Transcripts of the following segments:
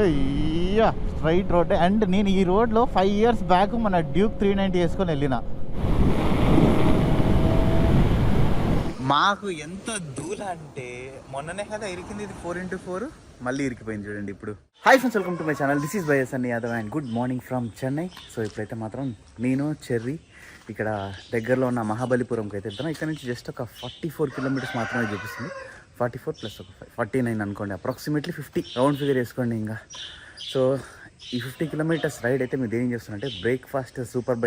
అయ్యా straight road. And నేను ఈ రోడ్లో 5 years బ్యాక్ మన డ్యూక్ 390 వేసుకొని వెళ్ళిన. మాకు ఎంత దూల అంటే మొన్ననే కదా ఇరికింది ఇది 4x4, మళ్ళీ ఇరికిపోయింది చూడండి ఇప్పుడు. Hi friends, welcome to my channel. This is YS Anni Yadav and good morning from Chennai. So ఇప్పుడైతే మాత్రం నేను చెర్రీ ఇక్కడ దగ్గరలో ఉన్న మహాబలిపురంకి అయితే వెళ్తాను. ఇక్కడ నుంచి జస్ట్ ఒక 44 kilometers మాత్రమే చూపిస్తుంది. 44 + ఒక 5 49 అనుకోండి, అప్రాక్సిమేట్లీ 50 రౌండ్ ఫిగర్ వేసుకోండి ఇంకా. సో ఈ 50 kilometers రైడ్ అయితే మీరు ఏం చేస్తున్నా బ్రేక్ఫాస్ట్ సూపర్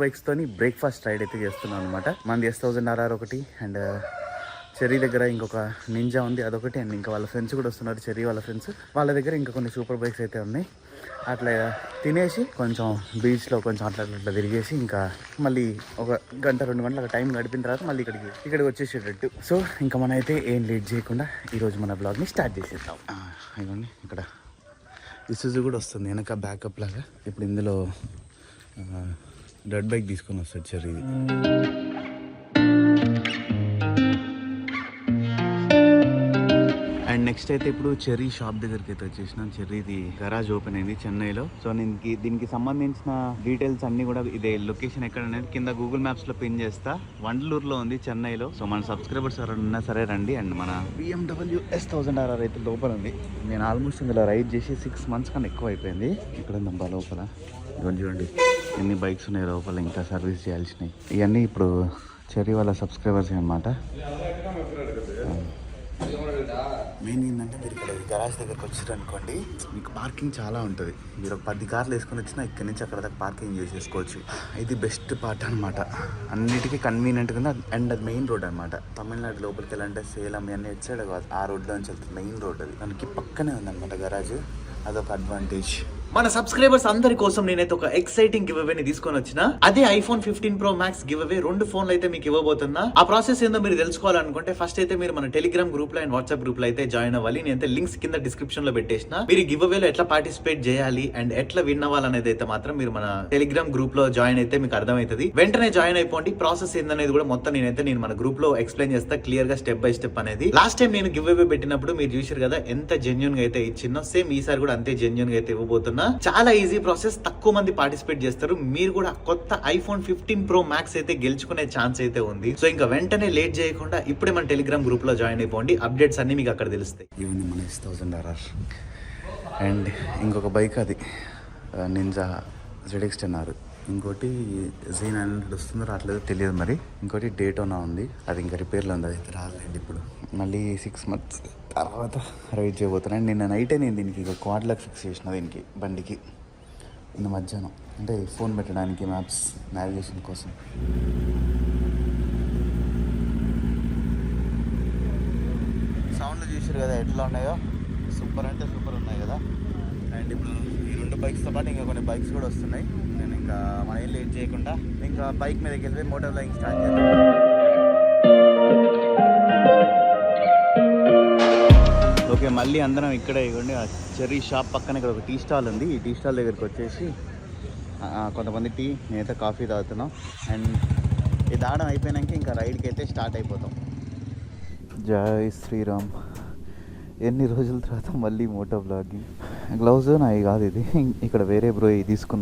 బైక్స్తోని బ్రేక్ఫాస్ట్ రైడ్ అయితే చేస్తున్నాను అనమాట. మనది S1000RR ఒకటి, అండ్ చెర్రీ దగ్గర ఇంకొక నింజా ఉంది అదొకటి, అండ్ ఇంకా వాళ్ళ ఫ్రెండ్స్ కూడా వస్తున్నారు, చెర్రీ వాళ్ళ ఫ్రెండ్స్. వాళ్ళ దగ్గర ఇంకా కొన్ని సూపర్ బైక్స్ అయితే ఉన్నాయి. అట్లా తినేసి కొంచెం బీచ్లో కొంచెం అట్లా తిరిగేసి ఇంకా మళ్ళీ ఒక 1-2 గంటల టైం గడిపిన తర్వాత మళ్ళీ ఇక్కడికి వచ్చేసేటట్టు. సో ఇంకా మనం అయితే ఏం లేట్ చేయకుండా ఈరోజు మన బ్లాగ్ని స్టార్ట్ చేసేద్దాం. ఇవ్వండి ఇక్కడ ఇసుజు కూడా వస్తుంది వెనక బ్యాకప్ లాగా. ఇప్పుడు ఇందులో డర్ట్ బైక్ తీసుకొని వస్తుంది చెర్రీది. అండ్ నెక్స్ట్ అయితే ఇప్పుడు చెర్రీ షాప్ దగ్గరికి అయితే వచ్చేసినాం. చెర్రీది గరాజ్ ఓపెన్ అయింది చెన్నైలో. సో నేను దీనికి సంబంధించిన డీటెయిల్స్ అన్ని కూడా ఇదే లొకేషన్ ఎక్కడ అనేది కింద గూగుల్ మ్యాప్స్ లో పిన్ చేస్తా. వండలూరులో ఉంది చెన్నైలో. సో మన సబ్స్క్రైబర్స్ ఎవరైనా సరే రండి. అండ్ మన BMW S1000RR అయితే లోపల ఉంది. నేను ఆల్మోస్ట్ ఇందులో రైడ్ చేసి 6 months కన్నా ఎక్కువ అయిపోయింది. ఇక్కడ ఉందబ్బా లోపల. ఇవన్నీ చూడండి ఎన్ని బైక్స్ ఉన్నాయి లోపల, ఇంకా సర్వీస్ చేయాల్సినవి. ఇవన్నీ ఇప్పుడు చెర్రీ వాళ్ళ సబ్స్క్రైబర్స్ అనమాట. మెయిన్ ఏంటంటే మీరు ఇక్కడ గరాజ్ దగ్గరకు వచ్చారు అనుకోండి, మీకు పార్కింగ్ చాలా ఉంటుంది. మీరు ఒక 10 కార్లు వేసుకొని వచ్చినా ఇక్కడి నుంచి అక్కడ దాకా పార్కింగ్ చేసేసుకోవచ్చు. ఇది బెస్ట్ పార్ట్ అనమాట, అన్నిటికీ కన్వీనియంట్గా ఉంది. అండ్ అది మెయిన్ రోడ్ అనమాట. తమిళనాడు లోపలికి వెళ్ళాలంటే సేలం ఇవన్నీ ఎట్ సైడ్ కాదు, ఆ రోడ్లో నుంచి వెళ్తుంది. మెయిన్ రోడ్ అది, దానికి పక్కనే ఉందన్నమాట గరాజ్. అదొక అడ్వాంటేజ్. మన సబ్స్క్రైబర్స్ అందరి కోసం నేనైతే ఒక ఎక్సైటింగ్ గివ్ అవే ని తీసుకొని వచ్చిన. అదే iPhone 15 Pro Max give away. 2 ఫోన్లు అయితే మీకు ఇవ్వబోతున్నా. ఆ ప్రాసెస్ ఏందో మీరు తెలుసుకోవాలనుకుంటే ఫస్ట్ అయితే మీరు మన టెలిగ్రామ్ గ్రూప్ లో అండ్ వాట్సాప్ గ్రూప్ లో అయితే జాయిన్ అవ్వాలి. నేనైతే లింక్స్ కింద డిస్క్రిప్షన్ లో పెట్టేసిన. మీరు గివ్ అవే లో ఎట్లా పార్టిసిపేట్ చేయాలి అండ్ ఎట్లా విన్ అవ్వాలనేది అయితే మాత్రం మీరు మన టెలిగ్రామ్ గ్రూప్ లో జాయిన్ అయితే మీకు అర్థమవుతుంది. వెంటనే జాయిన్ అయిపోండి. ప్రాసెస్ ఏందనేది కూడా మొత్తం నేను మన గ్రూప్ లో ఎక్స్ప్లెయిన్ చేస్తా క్లియర్ గా స్టెప్ బై స్టెప్ అనేది. లాస్ట్ టైం నేను గివ్ అవే పెట్టినప్పుడు మీరు చూసారు కదా ఎంత జెన్యూన్ గా అయితే ఇచ్చినో, సేమ్ ఈసారి కూడా అంతే జెన్యూన్ గా అయితే ఇవ్వబోతున్నా. చాలా ఈజీ ప్రాసెస్, తక్కువ మంది పార్టిసిపేట్ చేస్తారు. మీరు కూడా కొత్త iPhone 15 Pro Max అయితే గెలుచుకునే ఛాన్స్ అయితే ఉంది. సో ఇంకా వెంటనే లేట్ చేయకుండా ఇప్పుడే మన టెలిగ్రామ్ గ్రూప్ లో జాయిన్ అయిపోండి. అప్డేట్స్ అన్ని మీకు అక్కడ తెలుస్తాయి. ఇవన్నీ మన S1000RR. అండ్ ఇంకొక బైక్ అది నింజా ZX-10R. ఇంకోటి Z900 వస్తుందో రావట్లేదో తెలియదు మరి. ఇంకోటి డేటోనా ఉంది, అది ఇంకా రిపేర్లో ఉంది, అది రాలేండి. ఇప్పుడు మళ్ళీ 6 months తర్వాత రైడ్ చేయబోతున్నాను. నిన్న నైటే నేను దీనికి ఇక క్వాడ్ లాక్ ఫిక్స్ చేసిన దీనికి బండికి. నిన్న మధ్యాహ్నం అంటే ఫోన్ పెట్టడానికి మ్యాప్స్ నావిగేషన్ కోసం. సౌండ్లు చూసారు కదా ఎట్లా ఉన్నాయో, సూపర్ అంటే సూపర్ ఉన్నాయి కదా. అండ్ ఇప్పుడు ఈ 2 బైక్స్తో పాటు ఇంకా కొన్ని బైక్స్ కూడా వస్తున్నాయి. నేను ఇంకా మనం ఏం లేట్ చేయకుండా ఇంకా బైక్ మీదకి వెళ్ళి మోటార్ బ్లాగింగ్ స్టార్ట్ చేద్దాం. ఓకే, మళ్ళీ అందరం ఇక్కడే ఇవ్వండి ఆ చెర్రీ షాప్ పక్కన ఇక్కడ ఒక టీ స్టాల్ ఉంది. ఈ టీ స్టాల్ దగ్గరికి వచ్చేసి కొంతమంది టీ, నేనైతే కాఫీ తాగుతున్నాం. అండ్ ఇది తాగడం అయిపోయాక ఇంకా రైడ్కి అయితే స్టార్ట్ అయిపోతాం. జై శ్రీరామ్. ఎన్ని రోజుల తర్వాత మళ్ళీ మోటో బ్లాగింగ్. గ్లౌజ్ నాయి కాదు, ఇది ఇక్కడ వేరే బ్రో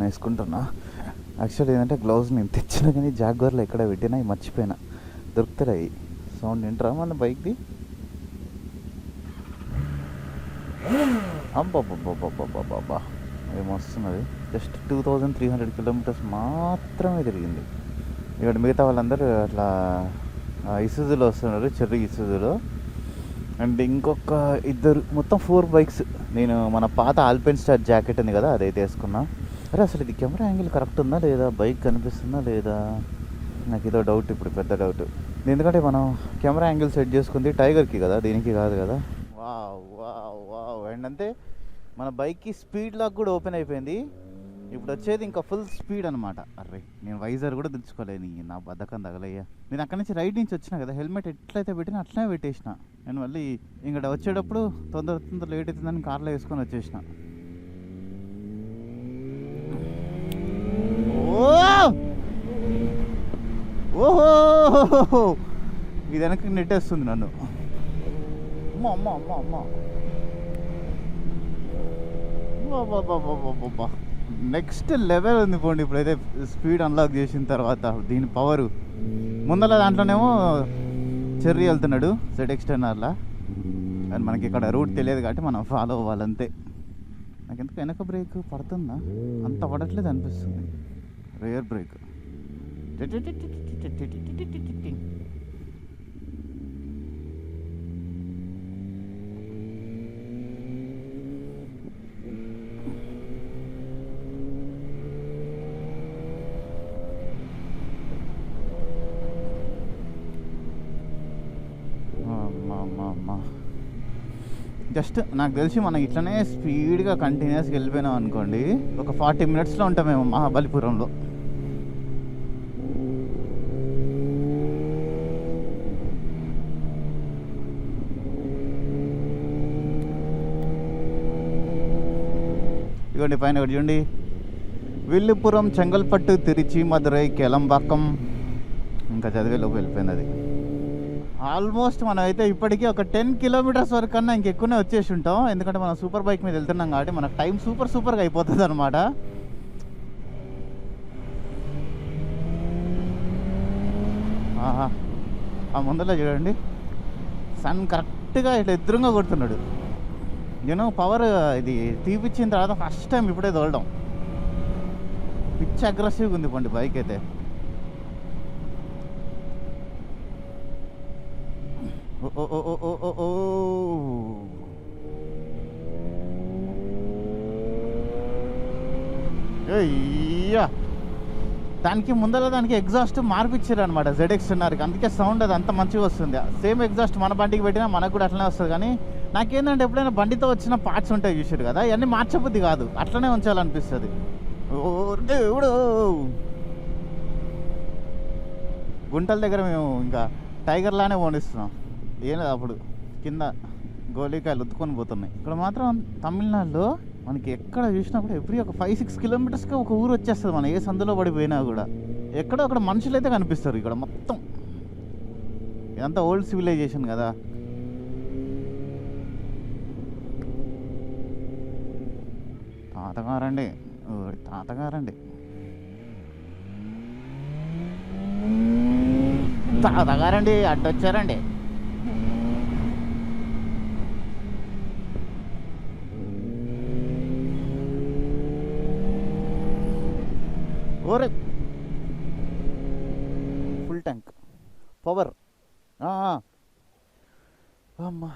వేసుకుంటున్నా. యాక్చువల్లీ ఏంటంటే గ్లౌజ్ నేను తెచ్చినా కానీ జాగ్వర్లో ఎక్కడ పెట్టినా మర్చిపోయినా, దొరుకుతాయి. సౌండ్ వింటరా మన బైక్ది? అబ్బాబ్బాబ్బాబ్బాబ్బా ఏమొస్తున్నది. జస్ట్ 2300 kilometers మాత్రమే తిరిగింది. ఇక్కడ మిగతా వాళ్ళందరూ అట్లా ఇసుజులో వస్తున్నారు, చెర్రీ ఇసుజులో. అండ్ ఇంకొక 2 మొత్తం 4 బైక్స్. నేను మన పాత ఆల్పెన్ స్టార్ జాకెట్ ఉంది కదా, అదైతే వేసుకున్నా. అరే అసలు ఇది కెమెరా యాంగిల్ కరెక్ట్ ఉందా లేదా, బైక్ కనిపిస్తుందా లేదా, నాకు ఇదో డౌట్ ఇప్పుడు, పెద్ద డౌట్. ఎందుకంటే మనం కెమెరా యాంగిల్ సెట్ చేసుకుంది టైగర్కి కదా, దీనికి కాదు కదా. Wow wow wow. అండ్ అంతే మన బైక్కి స్పీడ్ లాక్ కూడా ఓపెన్ అయిపోయింది. ఇప్పుడు వచ్చేది ఇంకా ఫుల్ స్పీడ్ అనమాట. అర్రే నేను వైజర్ కూడా తెచ్చుకోలేను, నా బద్ధకం తగలయ్యా. నేను అక్కడి నుంచి రైడ్ నుంచి వచ్చినా కదా, హెల్మెట్ ఎట్లయితే పెట్టినా అట్లనే పెట్టేసిన. నేను మళ్ళీ ఇక్కడ వచ్చేటప్పుడు తొందర లేట్ అవుతుందని కార్లో వేసుకొని వచ్చేసిన. ఓహో ఇది వెనక్కి నెట్టేస్తుంది నన్ను. అమ్మ అమ్మ అమ్మ అమ్మ నెక్స్ట్ లెవెల్ ఉంది పోండి ఇప్పుడైతే స్పీడ్ అన్లాక్ చేసిన తర్వాత దీని పవరు. ముందర దాంట్లోనేమో చెర్రీ వెళ్తున్నాడు ZX10Rలా, కానీ మనకి ఇక్కడ రూట్ తెలియదు కాబట్టి మనం ఫాలో అవ్వాలంతే. నాకు ఎందుకు వెనక బ్రేక్ పడుతుందా, అంత పడట్లేదు అనిపిస్తుంది. Rare break. జస్ట్ నాకు తెలిసి మనం ఇట్లనే స్పీడ్గా కంటిన్యూస్గా వెళ్ళిపోయినాం అనుకోండి, ఒక 40 minutesలో ఉంటాం మేము మహాబలిపురంలో. ఇదిగోండి పైన ఒకటి చూడండి, విల్లుపురం, చెంగల్పట్టు, తిరుచి, మదురై, కేలంబాకం. ఇంకా చదివేలోకి వెళ్ళిపోయింది అది. ఆల్మోస్ట్ మనం అయితే ఇప్పటికీ ఒక 10 kilometers వరకు కన్నా ఇంకెక్కువనే వచ్చేసి ఉంటాం. ఎందుకంటే మనం సూపర్ బైక్ మీద వెళ్తున్నాం కాబట్టి మనకు టైం సూపర్గా అయిపోతుంది అనమాట. ఆహా, ఆ ముందర చూడండి, సన్ కరెక్ట్గా ఇట్లా ఎదురుగా కొడుతున్నాడు. నేను పవర్ ఇది తీపిచ్చిన తర్వాత ఫస్ట్ టైం ఇప్పుడే తోలడం. పిచ్ అగ్రెసివ్గా ఉంది పండి బైక్ అయితే. అయ్యా, దానికి ముందర దానికి ఎగ్జాస్ట్ మార్పిచ్చారు అనమాట ZX10Rకి, అందుకే సౌండ్ అది అంత మంచిగా వస్తుంది. సేమ్ ఎగ్జాస్ట్ మన బండికి పెట్టినా మనకు కూడా అట్లనే వస్తుంది. కానీ నాకేంటంటే ఎప్పుడైనా బండితో వచ్చిన పార్ట్స్ ఉంటాయి చూసారు కదా, ఇవన్నీ మార్చబుద్ధి కాదు, అట్లనే ఉంచాలనిపిస్తుంది. ఓ దేవుడు, గుంటల దగ్గర మేము ఇంకా టైగర్లానే ఓనిస్తున్నాం. ఏం లేదు, అప్పుడు కింద గోళీకాయలు ఉత్తుకొని పోతున్నాయి. ఇక్కడ మాత్రం తమిళనాడులో మనకి ఎక్కడ చూసినా కూడా ఎవ్రీ ఒక 5-6 kilometersకి ఒక ఊరు వచ్చేస్తుంది. మనం ఏ సందులో పడిపోయినా కూడా ఎక్కడో అక్కడ మనుషులు అయితే కనిపిస్తారు. ఇక్కడ మొత్తం ఇదంతా ఓల్డ్ సివిలైజేషన్ కదా. తాతగారండి, తాతగారండి, తాతగారండి, అడ్డొచ్చారండి. ఓరే, ఫుల్ ట్యాంక్ పవర్. అమ్మా,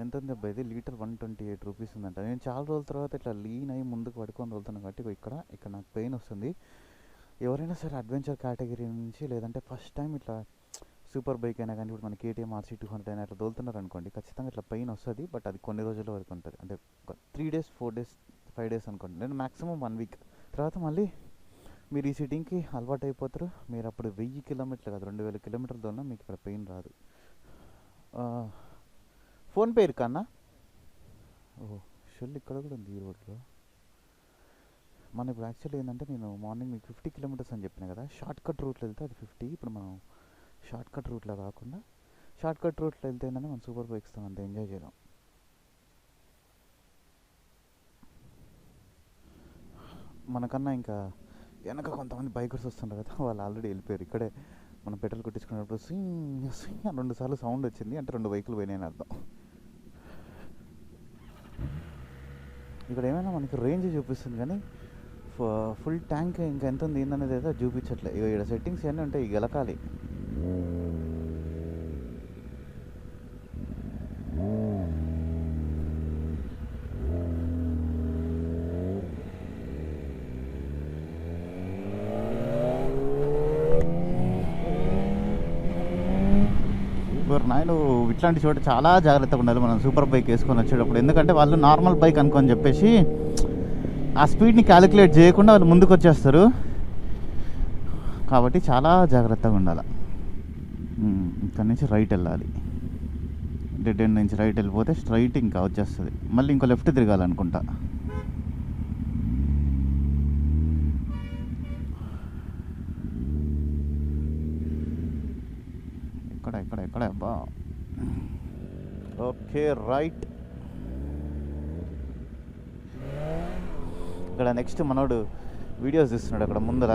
ఎంత ఉంది అబ్బాయి ఇది? లీటర్ 128 రూపీస్ ఉందంట. నేను చాలా రోజుల తర్వాత ఇట్లా లీన్ అయ్యి ముందుకు పడుకొని వెళ్తున్నాను కాబట్టి ఇక్కడ నాకు పెయిన్ వస్తుంది. ఎవరైనా సరే అడ్వెంచర్ కేటగిరీ నుంచి, లేదంటే ఫస్ట్ టైం ఇట్లా సూపర్ బైక్ అయినా కానీ, ఇప్పుడు మన KTM RC200 అయినా ఇట్లా తోలుతున్నారు అనుకోండి, ఖచ్చితంగా ఇట్లా పెయిన్ వస్తుంది. బట్ అది కొన్ని రోజుల వరకు ఉంటుంది, అంటే 3 days 4 days 5 days అనుకోండి. నేను మ్యాక్సిమం 1 week తర్వాత మళ్ళీ మీరు ఈ సిట్టింగ్కి అలవాటు అయిపోతారు. మీరు అప్పుడు 1000 kilometers కాదు 2000 kilometers ఉన్నా మీకు ఇక్కడ పెయిన్ రాదు. ఫోన్పే ఇరుకన్నా. ఓహో, షెల్ ఇక్కడ కూడా ఉంది ఈ రోడ్లో. మనం ఇప్పుడు యాక్చువల్లీ ఏంటంటే, నేను మార్నింగ్ మీకు 50 kilometers అని చెప్పిన కదా, షార్ట్ కట్ రూట్లో వెళ్తే అది 50. ఇప్పుడు మనం షార్ట్ కట్ రూట్లో కాకుండా షార్ట్ కట్ రూట్లో వెళ్తే ఏంటంటే మనం సూపర్ బైక్స్తో అంత ఎంజాయ్ చేద్దాం. మనకన్నా ఇంకా వెనక కొంతమంది బైకర్స్ వస్తుంటారు కదా, వాళ్ళు ఆల్రెడీ వెళ్ళిపోయారు. ఇక్కడే మనం పెట్రోల్ కొట్టించుకున్నప్పుడు స్వింగ్ స్వింగ్ 2 సార్లు సౌండ్ వచ్చింది, అంటే 2 బైకులు పోయినాయని అర్థం. ఇక్కడ ఏమైనా మనకి రేంజ్ చూపిస్తుంది కానీ ఫుల్ ట్యాంక్ ఇంకా ఎంత ఉంది ఏందనేది అయితే చూపించట్లేదు. ఇక ఇక్కడ సెట్టింగ్స్ అన్నీ ఉంటాయి, గెలకాలి. నాయను ఇట్లాంటి చోట చాలా జాగ్రత్తగా ఉండాలి మనం సూపర్ బైక్ వేసుకొని వచ్చేటప్పుడు. ఎందుకంటే వాళ్ళు నార్మల్ బైక్ అనుకొని చెప్పేసి ఆ స్పీడ్ని క్యాలిక్యులేట్ చేయకుండా వాళ్ళు ముందుకు వచ్చేస్తారు. కాబట్టి చాలా జాగ్రత్తగా ఉండాలి. ఇక్కడ నుంచి రైట్ వెళ్ళాలి, డెడ్ ఎండ్ నుంచి రైట్ వెళ్ళిపోతే స్ట్రైట్ ఇంకా వచ్చేస్తుంది. మళ్ళీ ఇంకో లెఫ్ట్ తిరగాలనుకుంటా. ఎక్కడ అబ్బా. Okay, right. ఇక్కడ నెక్స్ట్ మనోడు వీడియోస్ తీస్తున్నాడు అక్కడ ముందర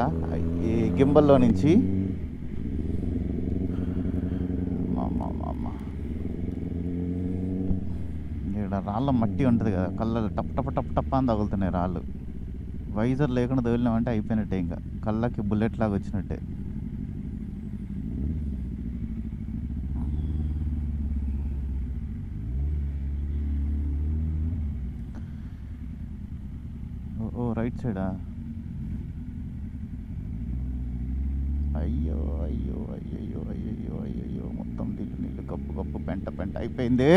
ఈ గింబల్లో నుంచి. ఇక్కడ రాళ్ళ మట్టి ఉంటుంది కదా, కళ్ళలో టప్ టప్ టప్ టప్ అని తగులుతున్నాయి రాళ్ళు. వైజర్ లేకుండా తగిలినామంటే అయిపోయినట్టే, ఇంకా కళ్ళకి బుల్లెట్ లాగా వచ్చినట్టే. ఓ రైట్ సైడా? అయ్యో అయ్యో అయ్యయ్యో అయ్యయ్యో అయ్యయ్యో, మొత్తం నీళ్ళు నీళ్ళు గప్పు గప్పు పెంట పెంట అయిపోయింది.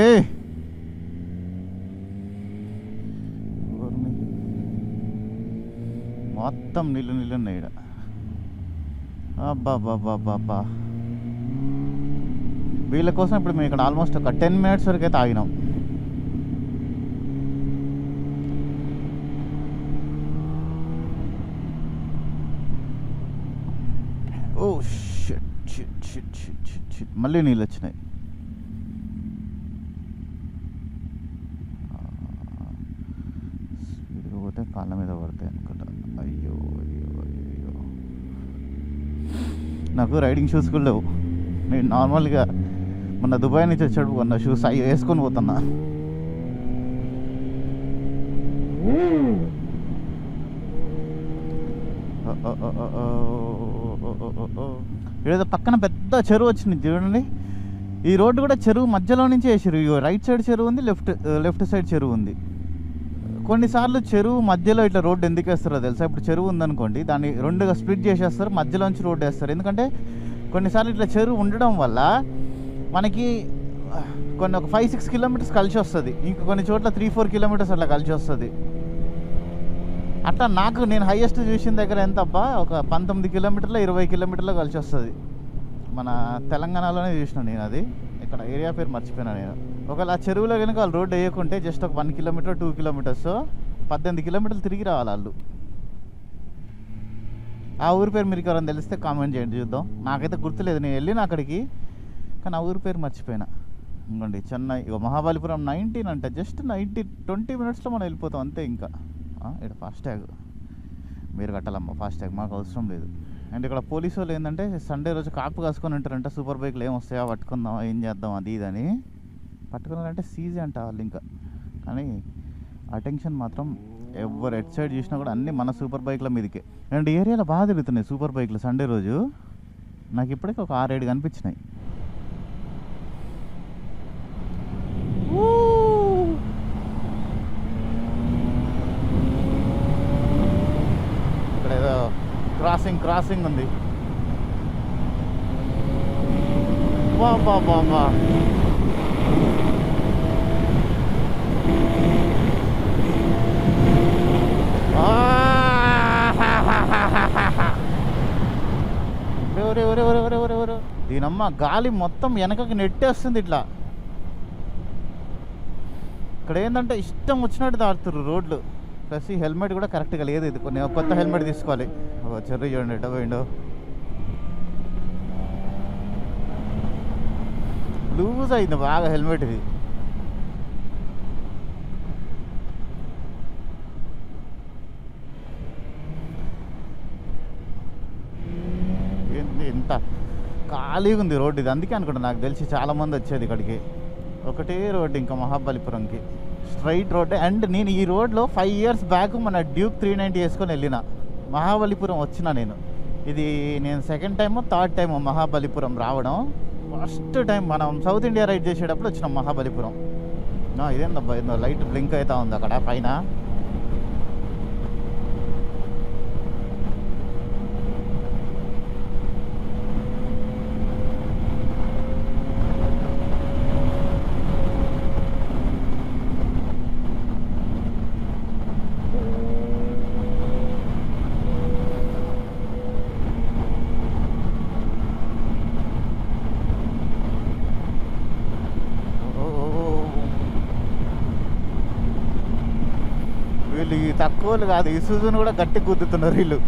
మొత్తం నీళ్ళు నీళ్ళు ఉన్నాయి ఇక్కడ. అబ్బా బాబా బాబా, వీళ్ళ కోసం ఇప్పుడు మేము ఇక్కడ ఆల్మోస్ట్ ఒక 10 minutes వరకు అయితే ఆగినాం. Oh shit shit shit shit shit shit, మళ్ళీ నీళ్ళు వచ్చినాయి. స్పీడ్గా పోతే కాళ్ళ మీద పడతాయి అనుకుంటా. అయ్యో అయ్యో అయ్యో, నాకు రైడింగ్ షూస్ కూడా లేవు. నేను నార్మల్గా మొన్న దుబాయ్ నుంచి వచ్చాడు కొన్న షూస్ అవి వేసుకొని పోతున్నా. ఏదో పక్కన పెద్ద చెరువు వచ్చింది చూడండి. ఈ రోడ్డు కూడా చెరువు మధ్యలో నుంచి వేసారు. రైట్ సైడ్ చెరువు ఉంది, లెఫ్ట్ సైడ్ చెరువు ఉంది. కొన్నిసార్లు చెరువు మధ్యలో ఇట్లా రోడ్డు ఎందుకు వేస్తారో తెలుసా? ఇప్పుడు చెరువు ఉందనుకోండి, దాన్ని రెండుగా స్ప్లిట్ చేసేస్తారు, మధ్యలోంచి రోడ్డు వేస్తారు. ఎందుకంటే కొన్నిసార్లు ఇట్లా చెరువు ఉండడం వల్ల మనకి కొన్ని ఒక 5-6 kilometers కలిసి వస్తుంది, ఇంకా కొన్ని చోట్ల 3-4 kilometers అట్లా కలిసి వస్తుంది. అట్లా నేను హైయెస్ట్ చూసిన దగ్గర ఎంత అబ్బా, ఒక 19 kilometers 20 kilometers కలిసి వస్తుంది. మన తెలంగాణలోనే చూసిన నేను అది. ఇక్కడ ఏరియా పేరు మర్చిపోయినా నేను. ఒకవేళ ఆ చెరువులో కనుక వాళ్ళు రోడ్డు వేయకుంటే జస్ట్ ఒక 1 kilometer 2 kilometers 18 kilometers తిరిగి రావాలి వాళ్ళు. ఆ ఊరి పేరు మీరు ఎవరైనా తెలిస్తే కామెంట్ చేయండి చూద్దాం. నాకైతే గుర్తులేదు, నేను వెళ్ళిన అక్కడికి, కానీ ఆ ఊరి పేరు మర్చిపోయినా. ఇంకోండి చెన్నై, మహాబలిపురం 19 అంటే జస్ట్ 20 minutesలో మనం వెళ్ళిపోతాం అంతే. ఇంకా ఇక్కడ ఫాస్ట్యాగ్ మీరు కట్టాలమ్మా, ఫాస్ట్యాగ్ మాకు అవసరం లేదు. అండ్ ఇక్కడ పోలీసు వాళ్ళు ఏంటంటే సండే రోజు కాపు కాసుకొని ఉంటారంట, సూపర్ బైక్లు ఏం వస్తాయో పట్టుకుందాం, ఏం చేద్దాం అది ఇదని. పట్టుకున్నారంటే సీజీ అంట వాళ్ళు ఇంకా. కానీ అటెన్షన్ మాత్రం ఎవరు ఎట్ సైడ్ చూసినా కూడా అన్నీ మన సూపర్ బైక్ల మీదకే. అండ్ ఏరియాలో బాగా తిరుగుతున్నాయి సూపర్ బైక్లు సండే రోజు. నాకు ఇప్పటికీ ఒక 6-7 కనిపించినాయి. ఇక్కడ ఏదో క్రాసింగ్ ఉంది. బాబా బాబా, దీనమ్మ గాలి మొత్తం వెనకకి నెట్టేస్తుంది ఇట్లా. ఇక్కడ ఏంటంటే ఇష్టం వచ్చినట్టు దాడుతున్నారు రోడ్లు. ప్లస్ ఈ హెల్మెట్ కూడా కరెక్ట్గా లేదు. ఇది కొన్ని కొత్త హెల్మెట్ తీసుకోవాలి. చెర్రీ చూడండి ఎట్ట పోయిండో. లూజ్ అయింది బాగా హెల్మెట్ ఇది. ఎంత ఖాళీగా ఉంది రోడ్డు ఇది. అందుకే అనుకుంటా నాకు తెలిసి చాలామంది వచ్చేది ఇక్కడికి. ఒకటే రోడ్డు ఇంకా మహాబలిపురంకి స్ట్రైట్ రోడ్డు. అండ్ నేను ఈ రోడ్లో 5 years బ్యాక్ మన డ్యూక్ 390 వేసుకొని వెళ్ళిన మహాబలిపురం వచ్చిన నేను. ఇది నేను 2nd time 3rd time Mahabalipuram రావడం. ఫస్ట్ టైం మనం సౌత్ ఇండియా రైడ్ చేసేటప్పుడు వచ్చినాం మహాబలిపురం. ఇదేందబ్బా, ఏదో లైట్ బ్లింక్ అవుతా ఉంది అక్కడ పైన. వీళ్ళు తక్కువలు కాదు, ఇసుజును కూడా గట్టి గుద్దుతున్నారు వీళ్ళు.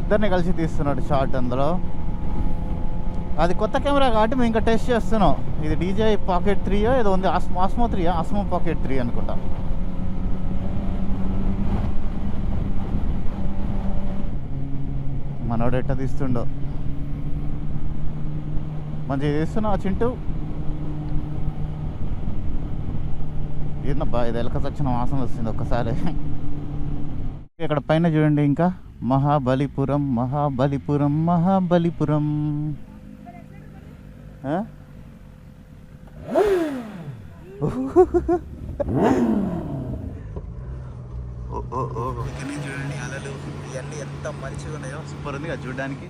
ఇద్దరిని కలిసి తీస్తున్నాడు షార్ట్ అందులో. అది కొత్త కెమెరా కాబట్టి మేము ఇంకా టెస్ట్ చేస్తున్నాం. ఇది DJI Pocket 3 ఏదో ఉంది, ఆస్మో 3 ఆస్మో Pocket 3 అనుకుంటా. మనోడు ఎట్ట తీస్తుండో మంచిగా తీస్తున్నావు చింటూ. ఏందబ్బా ఇది ఎలక చచ్చిన వాసన వస్తుంది ఒక్కసారి. ఇక్కడ పైన చూడండి, ఇంకా మహాబలిపురం మహాబలిపురం మహాబలిపురం. చూడండి అలలు ఇవన్నీ ఎంత మంచిగా ఉన్నాయో, సూపర్ ఉంది కదా చూడడానికి.